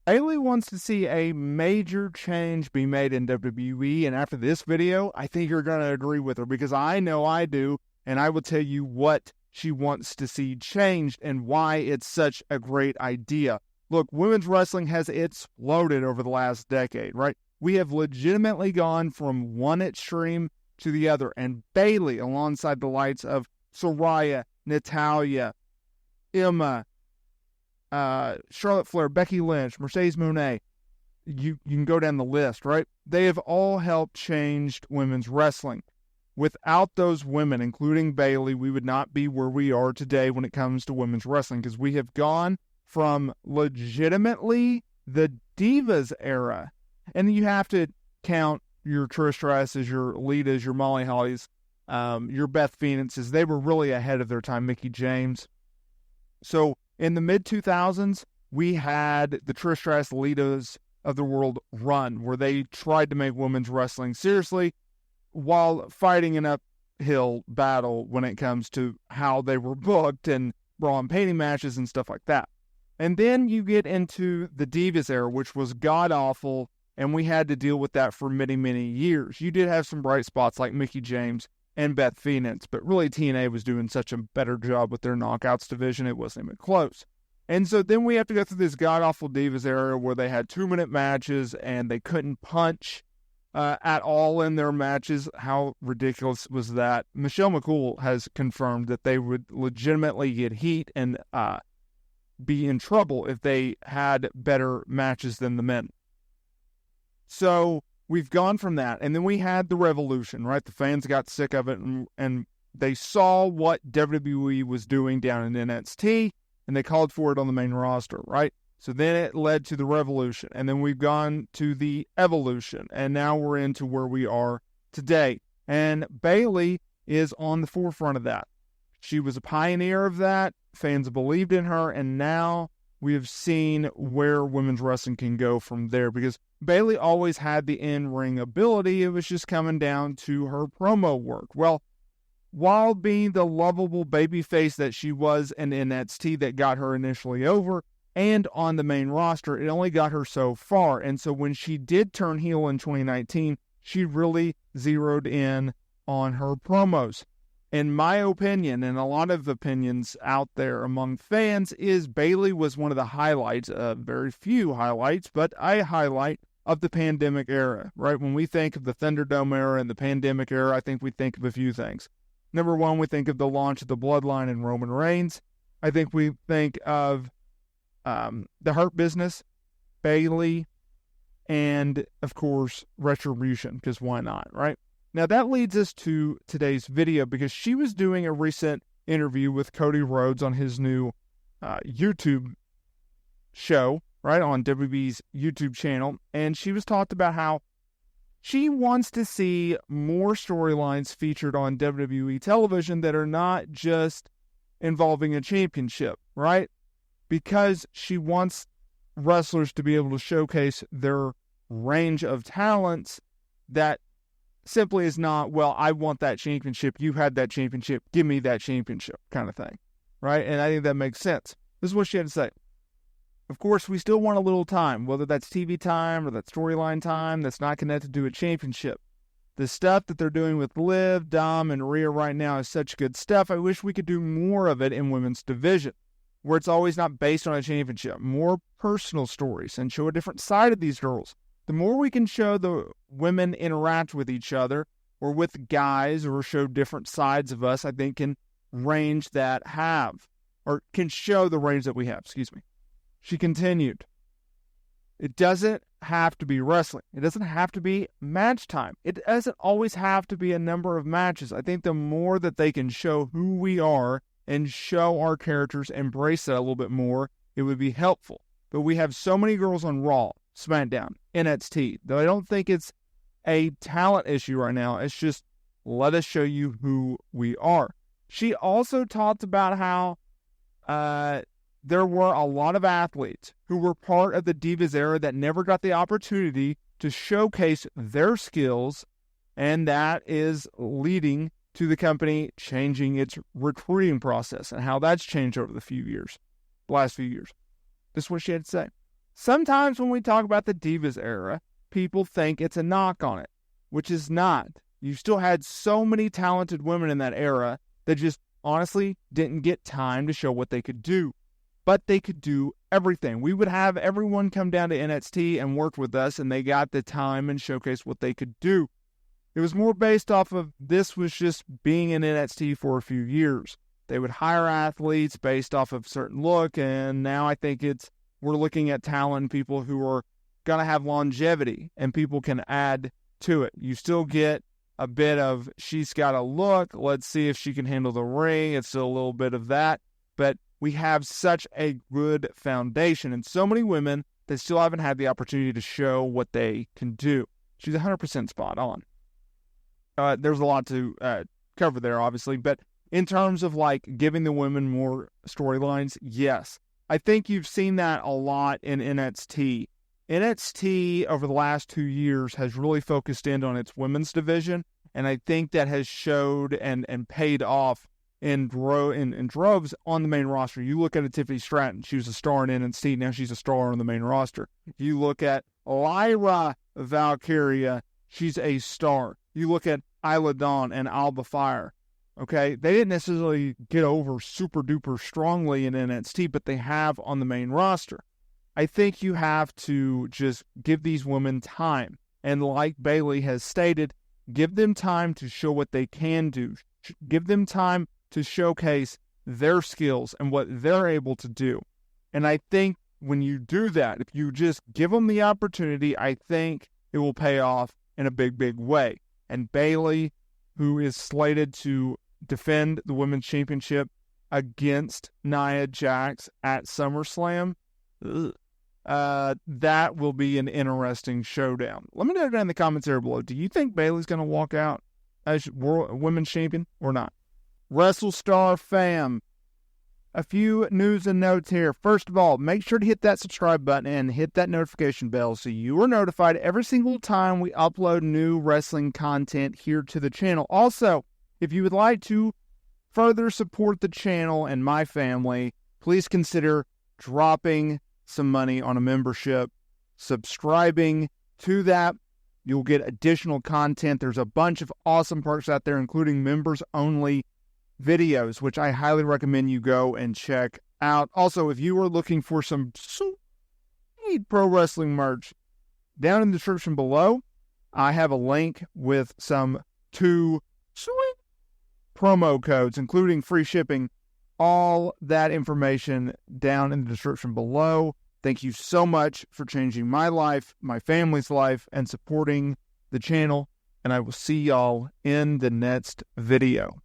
Bayley wants to see a major change be made in WWE, and after this video, I think you're going to agree with her because I know I do, and I will tell you what she wants to see changed and why it's such a great idea. Look, women's wrestling has exploded over the last decade, right? We have legitimately gone from one extreme to the other, and Bayley, alongside the likes of Saraya, Natalya, Emma, Charlotte Flair, Becky Lynch, Mercedes Moné, you can go down the list, right? They have all helped change women's wrestling. Without those women, including Bayley, we would not be where we are today when it comes to women's wrestling, because we have gone from legitimately the Divas era, and you have to count your Trish Stratus's, your Lita's, your Molly Holly's, your Beth Phoenix's. They were really ahead of their time, Mickie James. So in the mid-2000s, we had the Trish Stratus, Lita's of the world run, where they tried to make women's wrestling seriously while fighting an uphill battle when it comes to how they were booked and bra and panty matches and stuff like that. And then you get into the Divas era, which was god-awful, and we had to deal with that for many, many years. You did have some bright spots like Mickie James and Beth Phoenix, but really TNA was doing such a better job with their knockouts division, it wasn't even close. And so then we have to go through this god-awful Divas era where they had 2-minute matches and they couldn't punch at all in their matches. How ridiculous was that? Michelle McCool has confirmed that they would legitimately get heat and be in trouble if they had better matches than the men. So we've gone from that, and then we had the Revolution, right? The fans got sick of it, and they saw what WWE was doing down in NXT, and they called for it on the main roster, right? So then it led to the Revolution, and then we've gone to the Evolution, and now we're into where we are today. And Bayley is on the forefront of that. She was a pioneer of that. Fans believed in her, and now we have seen where women's wrestling can go from there, because Bayley always had the in-ring ability. It was just coming down to her promo work. Well, while being the lovable babyface that she was in NXT that got her initially over, and on the main roster, it only got her so far. And so when she did turn heel in 2019, she really zeroed in on her promos. In my opinion, and a lot of opinions out there among fans, is Bayley was one of the highlights, very few highlights, but a highlight of the pandemic era, right? When we think of the Thunderdome era and the pandemic era, I think we think of a few things. Number one, we think of the launch of the Bloodline and Roman Reigns. I think we think of the Hurt Business, Bayley, and, of course, Retribution, because why not, right? Now, that leads us to today's video, because she was doing a recent interview with Cody Rhodes on his new YouTube show, right, on WWE's YouTube channel, and she was talked about how she wants to see more storylines featured on WWE television that are not just involving a championship, right? Because she wants wrestlers to be able to showcase their range of talents that simply is not, well, I want that championship, you had that championship, give me that championship kind of thing, right? And I think that makes sense. This is what she had to say. Of course, we still want a little time, whether that's TV time or that storyline time that's not connected to a championship. The stuff that they're doing with Liv, Dom, and Rhea right now is such good stuff. I wish we could do more of it in women's division, where it's always not based on a championship. More personal stories and show a different side of these girls. The more we can show the women interact with each other or with guys or show different sides of us, I think can range that have, or can show the range that we have, She continued, it doesn't have to be wrestling. It doesn't have to be match time. It doesn't always have to be a number of matches. I think the more that they can show who we are and show our characters, embrace that a little bit more, it would be helpful. But we have so many girls on Raw, SmackDown, NXT, though I don't think it's a talent issue right now. It's just, let us show you who we are. She also talked about how there were a lot of athletes who were part of the Divas era that never got the opportunity to showcase their skills, and that is leading to the company changing its recruiting process and how that's changed over the last few years. This is what she had to say. Sometimes when we talk about the Divas era, people think it's a knock on it, which is not. You still had so many talented women in that era that just honestly didn't get time to show what they could do. But they could do everything. We would have everyone come down to NXT and work with us, and they got the time and showcase what they could do. It was more based off of this was just being in NXT for a few years. They would hire athletes based off of a certain look, and now I think we're looking at talent, people who are going to have longevity, and people can add to it. You still get a bit of, she's got a look, let's see if she can handle the ring. It's still a little bit of that, but we have such a good foundation and so many women that still haven't had the opportunity to show what they can do. She's 100% spot on. There's a lot to cover there, obviously, but in terms of like giving the women more storylines, yes. I think you've seen that a lot in NXT. NXT over the last 2 years has really focused in on its women's division, and I think that has showed and paid off in droves on the main roster. You look at Tiffany Stratton, she was a star in NXT, now she's a star on the main roster. You look at Lyra Valkyria, she's a star. You look at Isla Dawn and Alba Fire. Okay, they didn't necessarily get over super duper strongly in NXT, but they have on the main roster. I think you have to just give these women time. And like Bayley has stated, give them time to show what they can do. Give them time to showcase their skills and what they're able to do. And I think when you do that, if you just give them the opportunity, I think it will pay off in a big, big way. And Bayley, who is slated to defend the Women's Championship against Nia Jax at SummerSlam, that will be an interesting showdown. Let me know down in the comments area below. Do you think Bayley's going to walk out as Women's Champion or not? WrestleSTAR fam, a few news and notes here. First of all, make sure to hit that subscribe button and hit that notification bell so you are notified every single time we upload new wrestling content here to the channel. Also, if you would like to further support the channel and my family, please consider dropping some money on a membership, subscribing to that. You'll get additional content. There's a bunch of awesome perks out there, including members-only videos, which I highly recommend you go and check out. Also, if you are looking for some sweet pro wrestling merch, down in the description below, I have a link with some 2 sweet promo codes, including free shipping. All that information down in the description below. Thank you so much for changing my life, my family's life, and supporting the channel. And I will see y'all in the next video.